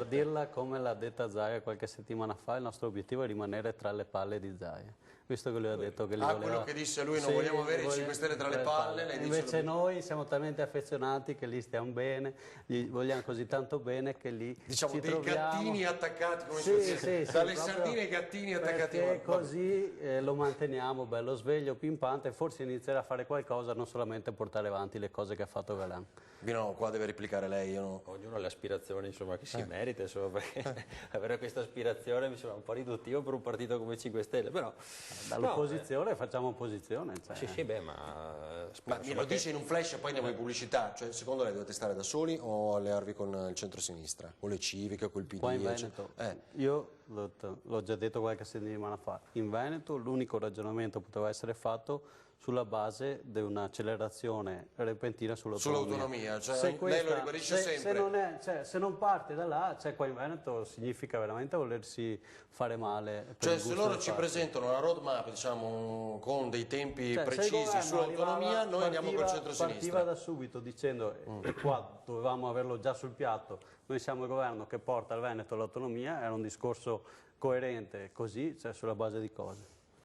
Per dirla come l'ha detta Zaia qualche settimana fa, il nostro obiettivo è rimanere tra le palle di Zaia. Visto che lui ha detto che li voleva... quello che disse lui, non vogliamo avere i 5 Stelle tra le palle. Lei invece noi siamo talmente affezionati che lì stiamo bene, gli vogliamo così tanto bene che lì diciamo ci dei troviamo... gattini attaccati, come dalle sardine ai gattini attaccati. Perché così lo manteniamo bello sveglio, pimpante, e forse inizierà a fare qualcosa, non solamente portare avanti le cose che ha fatto Galan. No, qua deve replicare lei. Io no. Ognuno ha le aspirazioni insomma, che si merita, insomma, perché avere questa aspirazione mi sembra un po' riduttivo per un partito come 5 Stelle, però... Dall'opposizione facciamo opposizione. Cioè. Sì, beh, ma me lo dice in un flash e poi andiamo in pubblicità. Cioè, secondo lei dovete stare da soli o allearvi con il centro-sinistra? O le civiche, o col PD? Qua in Veneto, io l'ho già detto qualche settimana fa, in Veneto l'unico ragionamento poteva essere fatto sulla base di un'accelerazione repentina sull'autonomia. Cioè lei lo ribadisce sempre. Se non parte da là, qua in Veneto significa veramente volersi fare male. Cioè se loro ci presentano una roadmap, diciamo, con dei tempi precisi sull'autonomia, noi andiamo col centro-sinistra. Partiva da subito dicendo, e qua dovevamo averlo già sul piatto, noi siamo il governo che porta al Veneto l'autonomia, era un discorso coerente, così, sulla base di cose.